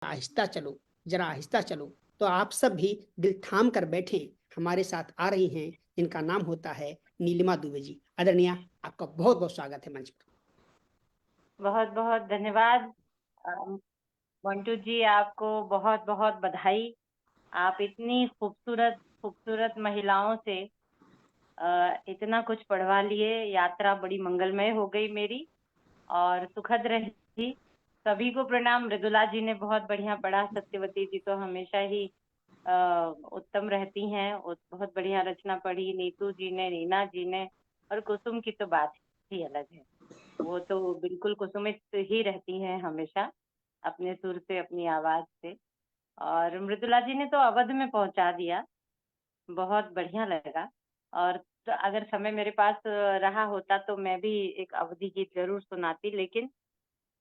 आहिस्ता चलो, जरा आहिस्ता चलो। तो आप सब भी दिल थाम कर बैठे। हमारे साथ आ रही हैं, इनका नाम होता है नीलिमा दुबे जी। आदरणीय, आपका बहुत बहुत स्वागत है मंच पर। बहुत बहुत धन्यवाद मंटू जी, आपको बहुत बहुत बधाई। आप इतनी खूबसूरत खूबसूरत महिलाओं से इतना कुछ पढ़वा लिए। यात्रा बड़ी मंगलमय हो गई मेरी और सुखद रही। सभी को प्रणाम। मृदुला जी ने बहुत बढ़िया पढ़ा। सत्यवती जी तो हमेशा ही उत्तम रहती हैं। बहुत बढ़िया रचना पढ़ी। नीतू जी ने, नीना जी ने, और कुसुम की तो बात ही अलग है। वो तो बिल्कुल कुसुमित ही रहती हैं हमेशा, अपने सुर से, अपनी आवाज से। और मृदुला जी ने तो अवध में पहुंचा दिया। बहुत बढ़िया लगा। और तो अगर समय मेरे पास रहा होता तो मैं भी एक अवधि गीत जरूर सुनाती, लेकिन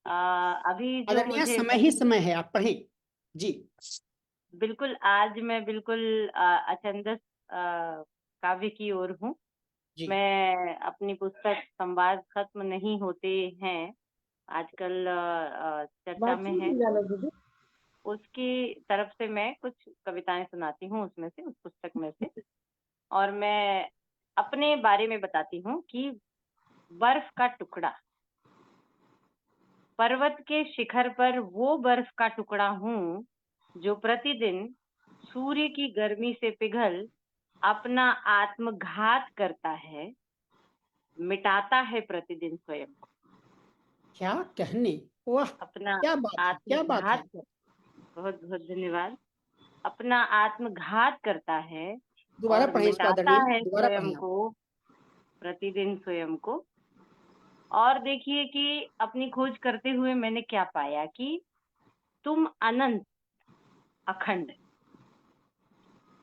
अभी जो आदरणीय, मुझे समय ही समय है, आप पढ़ें जी। बिल्कुल, आज मैं बिल्कुल अछंदस काव्य की ओर हूँ। जी, मैं अपनी पुस्तक संवाद खत्म नहीं होते हैं आजकल चर्चा में है, उसकी तरफ से मैं कुछ कविताएं सुनाती हूँ, उसमें से, उस पुस्तक में से। और मैं अपने बारे में बताती हूँ कि बर्फ का टुकड़ा, पर्वत के शिखर पर वो बर्फ का टुकड़ा हूँ जो प्रतिदिन सूर्य की गर्मी से पिघल अपना आत्मघात करता है, मिटाता है प्रतिदिन स्वयं को। क्या कहने, वाह, अपना क्या बात है, क्या बात है। आत्मघात बहुत बहुत धन्यवाद। अपना आत्मघात करता है दोबारा और पढ़ें इसको मिटाता आदरणीय, है दोबारा स्वयं पढ़ें आप। को, प्रतिदिन स्वयं को। और देखिए कि अपनी खोज करते हुए मैंने क्या पाया कि तुम अनंत अखंड,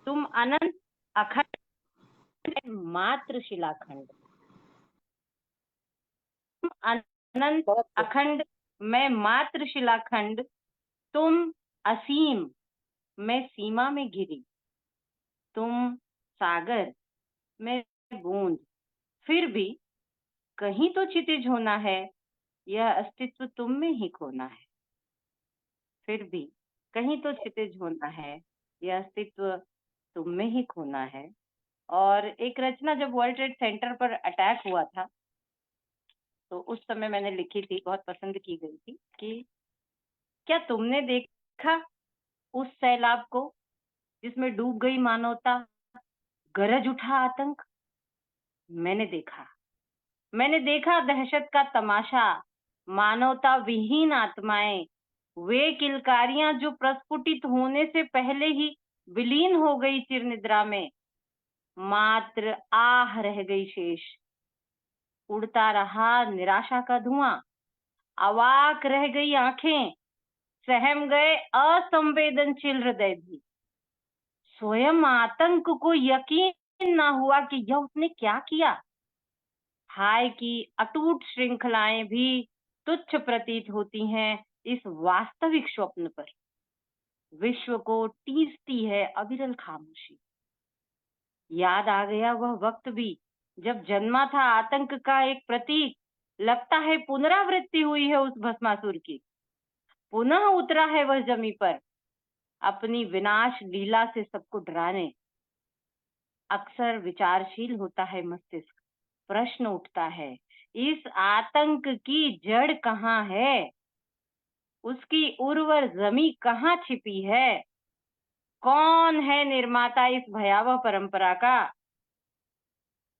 तुम अनंत अखंड, मात्र शिलाखंड। तुम अनंत अखंड, मैं मात्र शिलाखंड। तुम असीम, मैं सीमा में घिरी। तुम सागर, मैं बूंद। फिर भी कहीं तो क्षितिज होना है, यह अस्तित्व तुम में ही खोना है। फिर भी कहीं तो क्षितिज होना है, यह अस्तित्व तुम में ही खोना है। और एक रचना जब वर्ल्ड ट्रेड सेंटर पर अटैक हुआ था, तो उस समय मैंने लिखी थी, बहुत पसंद की गई थी, कि क्या तुमने देखा उस सैलाब को जिसमें डूब गई मानवता, गरज उठा आतंक। मैंने देखा, मैंने देखा दहशत का तमाशा, मानवता विहीन आत्माएं, वे किलकारियां जो प्रस्फुटित होने से पहले ही विलीन हो गई चिर निद्रा में। मात्र आह रह गई शेष, उड़ता रहा निराशा का धुआं। अवाक रह गई आंखें, सहम गए असंवेदनशील हृदय भी। स्वयं आतंक को यकीन ना हुआ कि यह उसने क्या किया। हाय की अटूट श्रृंखलाएं भी तुच्छ प्रतीत होती हैं इस वास्तविक स्वप्न पर। विश्व को टीसती है अविरल खामोशी। याद आ गया वह वक्त भी जब जन्मा था आतंक का एक प्रतीक। लगता है पुनरावृत्ति हुई है उस भस्मासुर की। पुनः उतरा है वह जमी पर, अपनी विनाश लीला से सबको डराने। अक्सर विचारशील होता है मस्तिष्क, प्रश्न उठता है, इस आतंक की जड़ कहाँ है, उसकी उर्वर जमी कहाँ छिपी है। कौन है निर्माता इस भयावह परंपरा का।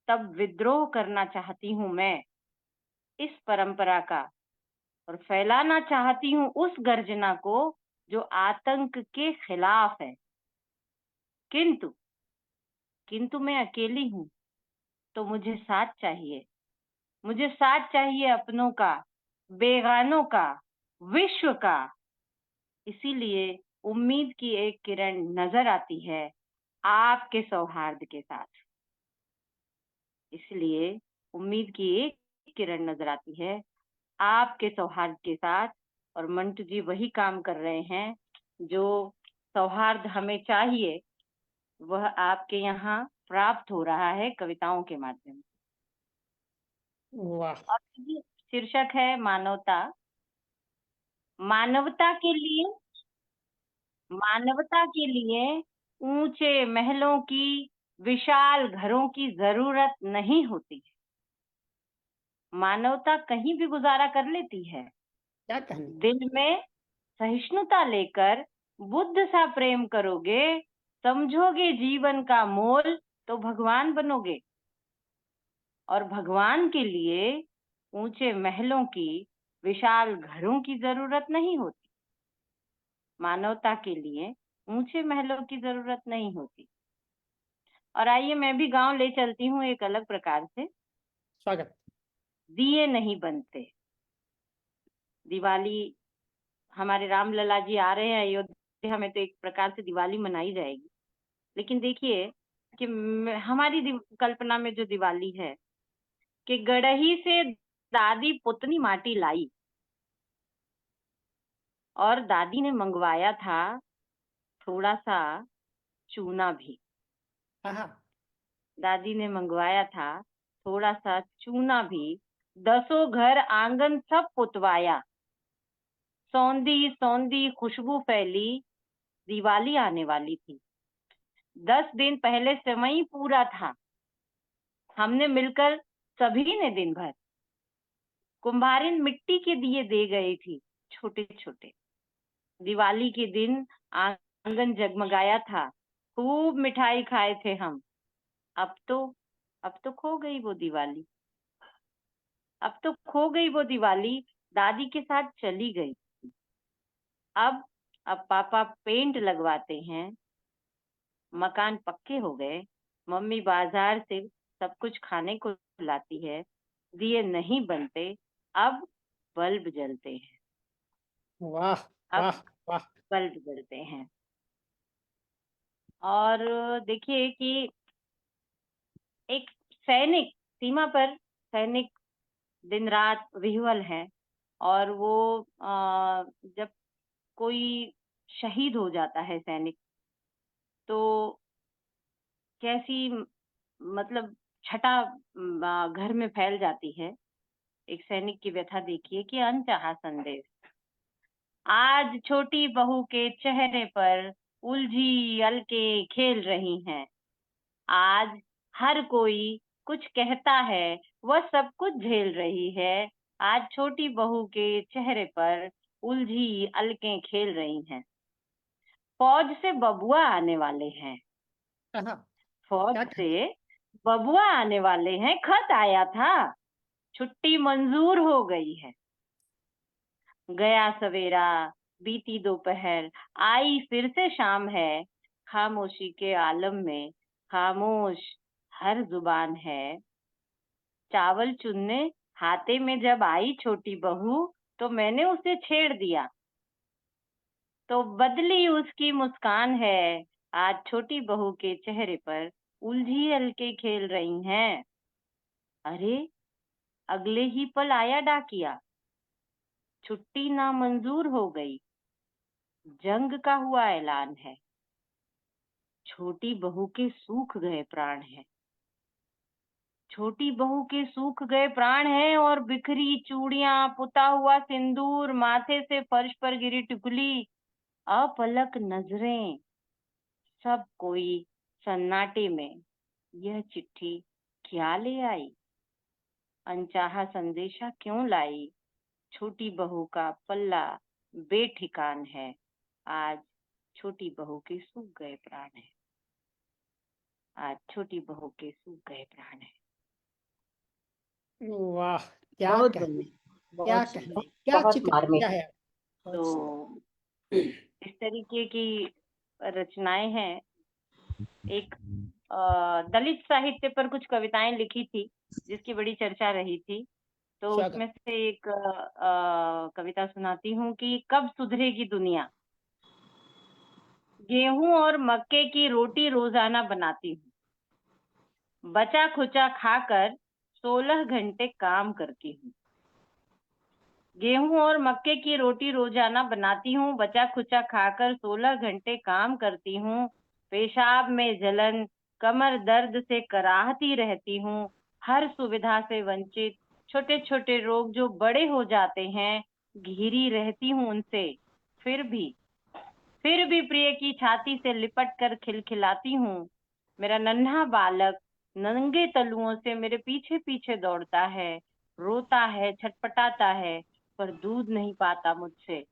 तब विद्रोह करना चाहती हूँ मैं इस परंपरा का, और फैलाना चाहती हूँ उस गर्जना को जो आतंक के खिलाफ है। किंतु किंतु मैं अकेली हूँ, तो मुझे साथ चाहिए। मुझे साथ चाहिए अपनों का, बेगानों का, विश्व का। इसीलिए उम्मीद की एक किरण नजर आती है आपके सौहार्द के साथ। इसलिए उम्मीद की एक किरण नजर आती है आपके सौहार्द के साथ। और मंटू जी वही काम कर रहे हैं जो सौहार्द हमें चाहिए, वह आपके यहाँ प्राप्त हो रहा है कविताओं के माध्यम से। वाह, और शीर्षक है मानवता। मानवता के लिए मानवता के लिए ऊंचे महलों की, विशाल घरों की जरूरत नहीं होती है। मानवता कहीं भी गुजारा कर लेती है। क्या कहने। दिल में सहिष्णुता लेकर बुद्ध सा प्रेम करोगे, समझोगे जीवन का मोल, तो भगवान बनोगे। और भगवान के लिए ऊंचे महलों की, विशाल घरों की जरूरत नहीं होती। मानवता के लिए ऊंचे महलों की जरूरत नहीं होती। और आइए मैं भी गांव ले चलती हूँ एक अलग प्रकार से। स्वागत। दिए नहीं बनते। दिवाली, हमारे रामलला जी आ रहे हैं अयोध्या में, तो एक प्रकार से दिवाली मनाई जाएगी। लेकिन देखिए कि हमारी कल्पना में जो दिवाली है कि गड़ही से दादी पुतनी माटी लाई, और दादी ने मंगवाया था थोड़ा सा चूना भी। हाँ। दादी ने मंगवाया था थोड़ा सा चूना भी। 10 घर आंगन सब पुतवाया, सौंधी सौंधी खुशबू फैली, दिवाली आने वाली थी। 10 दिन पहले समय पूरा था। हमने मिलकर सभी ने दिन भर, कुम्हारिन मिट्टी के दिए दे गई थी छोटे छोटे। दिवाली के दिन आंगन जगमगाया था, खूब मिठाई खाए थे हम। अब तो खो गई वो दिवाली। अब तो खो गई वो दिवाली, दादी के साथ चली गई। अब पापा पेंट लगवाते हैं, मकान पक्के हो गए, मम्मी बाजार से सब कुछ खाने को लाती है, दिए नहीं बनते, अब बल्ब जलते हैं। वाह अब वाह वाह। बल्ब जलते हैं। और देखिए कि एक सैनिक, सीमा पर सैनिक दिन रात विह्वल है। और वो जब कोई शहीद हो जाता है सैनिक, तो कैसी मतलब छटा घर में फैल जाती है। एक सैनिक की व्यथा देखिए कि अनचाहा संदेश। आज छोटी बहू के चेहरे पर उलझी अलके खेल रही हैं। आज हर कोई कुछ कहता है, वह सब कुछ झेल रही है। आज छोटी बहू के चेहरे पर उलझी अलकें खेल रही हैं। फौज से बबुआ आने वाले हैं। हाँ। फौज क्या कहने। से बबुआ आने वाले हैं, खत आया था, छुट्टी मंजूर हो गई है। गया सवेरा, बीती दोपहर, आई फिर से शाम है। खामोशी के आलम में खामोश हर जुबान है। चावल चुनने हाथे में जब आई छोटी बहू, तो मैंने उसे छेड़ दिया, तो बदली उसकी मुस्कान है। आज छोटी बहू के चेहरे पर उलझी अलके खेल रही हैं। अरे अगले ही पल आया डाकिया, छुट्टी नामंजूर हो गई, जंग का हुआ ऐलान है। छोटी बहू के सूख गए प्राण हैं। छोटी बहू के सूख गए प्राण हैं, और बिखरी चूड़ियां, पुता हुआ सिंदूर, माथे से फर्श पर गिरी टिकुली, अपलक नजरें, सब कोई सन्नाटे में यह चिट्ठी क्या ले आई, अनचाहा संदेशा क्यों लाई। छोटी बहू का पल्ला बेठिकान है। आज छोटी बहू के सूख गए प्राण है। आज छोटी बहू के सूख गए प्राण है। वाह। क्या बहुत कहने। बढ़िया, क्या बहुत कहने, सुंदर, क्या बहुत चित्र मार्मिक। क्या है। बहुत तो सुंदर। इस तरीके की रचनाएं हैं। एक दलित साहित्य पर कुछ कविताएं लिखी थी, जिसकी बड़ी चर्चा रही थी। तो स्वागत। उसमें से एक कविता सुनाती हूँ कि कब सुधरेगी दुनिया। गेहूं और मक्के की रोटी रोजाना बनाती हूँ, बचा खुचा खाकर 16 घंटे काम करती हूँ। गेहूं और मक्के की रोटी रोजाना बनाती हूँ, बचा खुचा खाकर 16 घंटे काम करती हूँ। पेशाब में जलन, कमर दर्द से कराहती रहती हूँ। हर सुविधा से वंचित, छोटे छोटे रोग जो बड़े हो जाते हैं, घिरी रहती हूँ उनसे। फिर फिर भी प्रिय की छाती से लिपट कर खिलखिलाती हूँ। मेरा नन्हा बालक नंगे तलुओं से मेरे पीछे पीछे दौड़ता है, रोता है, छटपटाता है, पर दूध नहीं पाता मुझसे।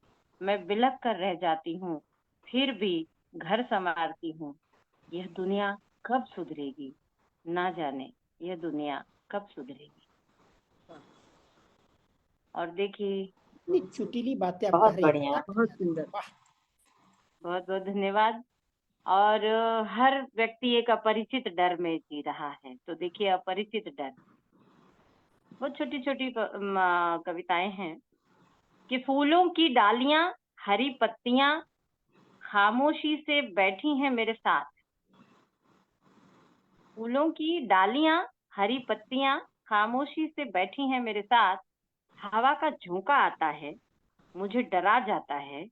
मैं बिलख कर रह जाती हूँ, फिर भी घर संवारती हूँ। यह दुनिया कब सुधरेगी, ना जाने यह दुनिया कब सुधरेगी। और देखिए, इतनी चुटीली बातें आप कह बहुत रही हैं, बढ़िया, क्या बहुत कहना है? सुंदर। वाह, बहुत बहुत धन्यवाद। और हर व्यक्ति एक अपरिचित डर में जी रहा है। तो देखिए, अपरिचित डर, बहुत छोटी छोटी कविताएं हैं कि फूलों की डालियां, हरी पत्तियां खामोशी से बैठी हैं मेरे साथ। फूलों की डालियां, हरी पत्तियां खामोशी से बैठी हैं मेरे साथ। हवा का झोंका आता है, मुझे डरा जाता है,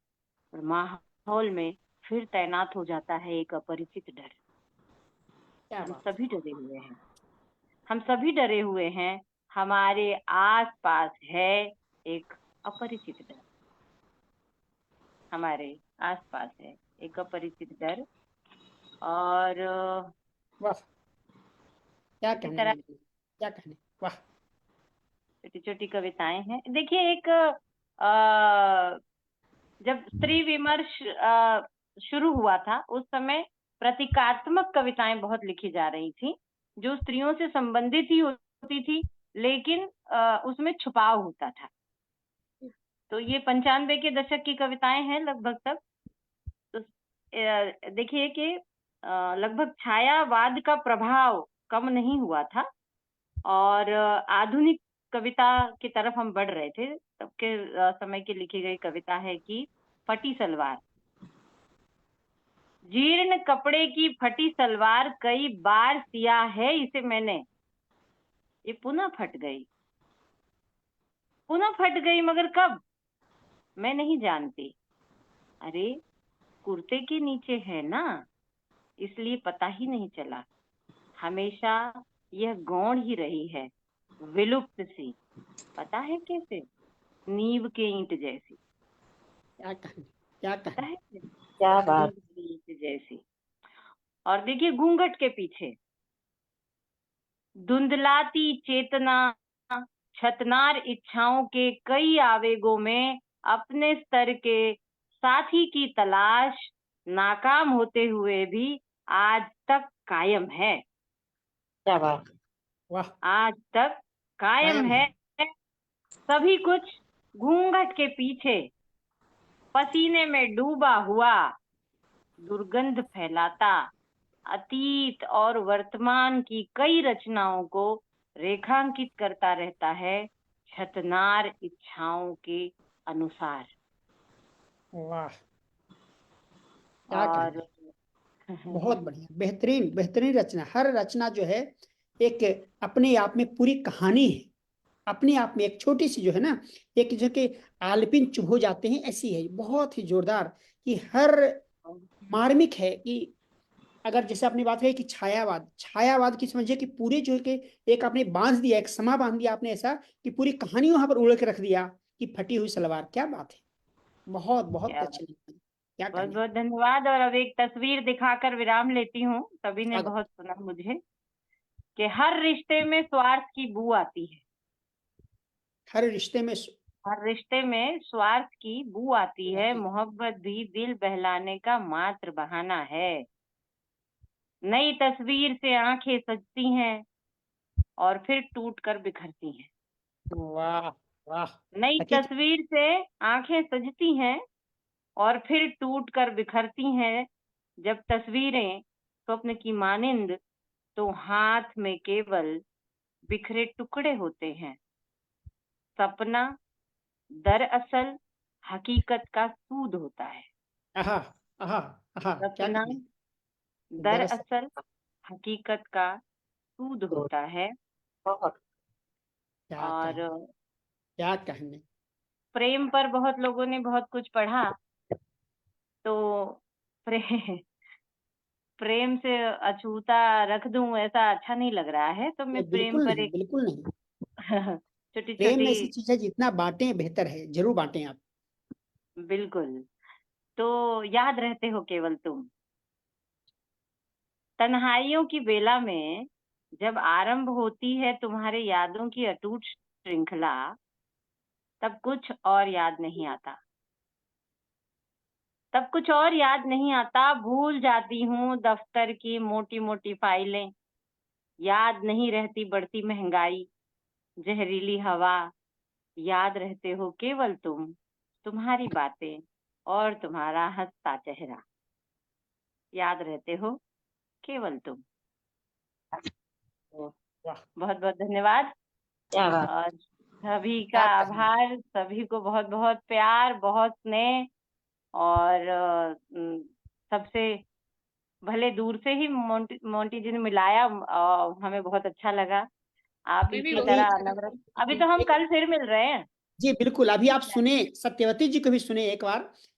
और माहौल में फिर तैनात हो जाता है एक अपरिचित डर। क्या हम बात है। सभी डरे हुए हैं, हम सभी डरे हुए हैं। हमारे आस पास है एक अपरिचित डर, हमारे आस पास है एक अपरिचित डर। और वाह, क्या इसी कहने तरह लगी, क्या कहने, वाह। छोटी छोटी कविताएं हैं। देखिए, एक अ, जब स्त्री विमर्श शुरू हुआ था, उस समय प्रतीकात्मक कविताएं बहुत लिखी जा रही थी, जो स्त्रियों से संबंधित ही होती थी, लेकिन उसमें छुपाव होता था। तो ये 95 के दशक की कविताएं हैं लगभग तक। तो देखिए कि लगभग छायावाद का प्रभाव कम नहीं हुआ था, और आधुनिक कविता की तरफ हम बढ़ रहे थे। तब के समय की लिखी गई कविता है कि फटी सलवार, जीर्ण कपड़े की फटी सलवार कई बार सिया है इसे मैंने, ये पुनः फट गई, पुनः फट गई, मगर कब मैं नहीं जानती। अरे, कुर्ते के नीचे है ना, इसलिए पता ही नहीं चला। हमेशा यह गौण ही रही है, विलुप्त सी, पता है कैसे, नींव के ईंट जैसी। क्या कहने, क्या पता कहने। है कैसे? क्या बात। नींव की ईंट जैसी। और देखिए, घूंघट के पीछे धुंधलाती चेतना, छतनार इच्छाओं के कई आवेगों में अपने स्तर के साथी की तलाश नाकाम होते हुए भी आज तक कायम है, क्या बात। वाह, आज तक कायम कायम है। है। सभी कुछ घूंघट के पीछे, पसीने में डूबा हुआ, दुर्गंध फैलाता, अतीत और वर्तमान की कई रचनाओं को रेखांकित करता रहता है, छतनार इच्छाओं के अनुसार। वाह, क्या और कहने, बहुत बढ़िया, बेहतरीन बेहतरीन रचना। हर रचना जो है एक अपने आप में पूरी कहानी है, अपने आप में एक छोटी सी जो है ना, एक जो कि आलपिन चुभ हो जाते हैं, ऐसी है, बहुत ही जोरदार। कि हर मार्मिक है कि अगर जैसे आपने बात कही कि छायावाद, छायावाद की समझिए कि पूरे जो है कि एक आपने बांध दिया, एक समा बांध दिया आपने, ऐसा कि पूरी कहानी वहां पर उड़ के रख दिया कि फटी हुई सलवार। क्या बात है, बहुत बहुत क्या अच्छी लिखी, क्या बहुत कहने। बहुत धन्यवाद। और अब एक तस्वीर दिखाकर विराम लेती हूँ। सभी ने स्वागत। बहुत सुना मुझे कि हर रिश्ते में स्वार्थ की बू आती है, हर रिश्ते में हर रिश्ते में स्वार्थ की बू आती है, आती है। मोहब्बत भी दिल बहलाने का मात्र बहाना है। नई तस्वीर से आंखें सजती हैं और फिर टूट कर बिखरती हैं। वाह, वाह, नई हकीकत। तस्वीर से आंखें सजती हैं और फिर टूट कर बिखरती हैं। जब तस्वीरें स्वप्न की मानिंद, तो हाथ में केवल बिखरे टुकड़े होते हैं। सपना दरअसल हकीकत का सूद होता है। आहा, आहा, आहा, क्या सपना कहने। दरअसल, दरअसल हकीकत का सूद होता है। बहुत। क्या और कहने, क्या कहने। प्रेम पर बहुत लोगों ने बहुत कुछ पढ़ा, तो प्रेम प्रेम से अछूता रख दूं ऐसा अच्छा नहीं लग रहा है, तो मैं नहीं, प्रेम बिल्कुल पर नहीं, एक बिल्कुल नहीं। छोटी प्रेम छोटी, ऐसी चीज है, जितना बांटें बेहतर है, जरूर बांटें आप। बिल्कुल, तो याद रहते हो केवल तुम। तन्हाइयों की बेला में जब आरंभ होती है तुम्हारे यादों की अटूट श्रृंखला, तब कुछ और याद नहीं आता। तब कुछ और याद नहीं आता, भूल जाती हूँ दफ्तर की मोटी मोटी फाइलें, याद नहीं रहती बढ़ती महंगाई, जहरीली हवा, याद रहते हो केवल तुम, तुम्हारी बातें और तुम्हारा हंसता चेहरा, याद रहते हो केवल तुम। वाह, बहुत बहुत धन्यवाद क्या बात। और सभी का क्या कहें। आभार, सभी को बहुत बहुत प्यार, बहुत स्नेह और सबसे भले दूर से ही मोंटी जी ने मिलाया, हमें बहुत अच्छा लगा। आप हमें भी इसी बहुत तरह अच्छा लगा। नम्रत, अभी तो हम कल फिर मिल रहे हैं। जी बिल्कुल, अभी आप सुने, सत्यवती जी को भी सुने एक बार।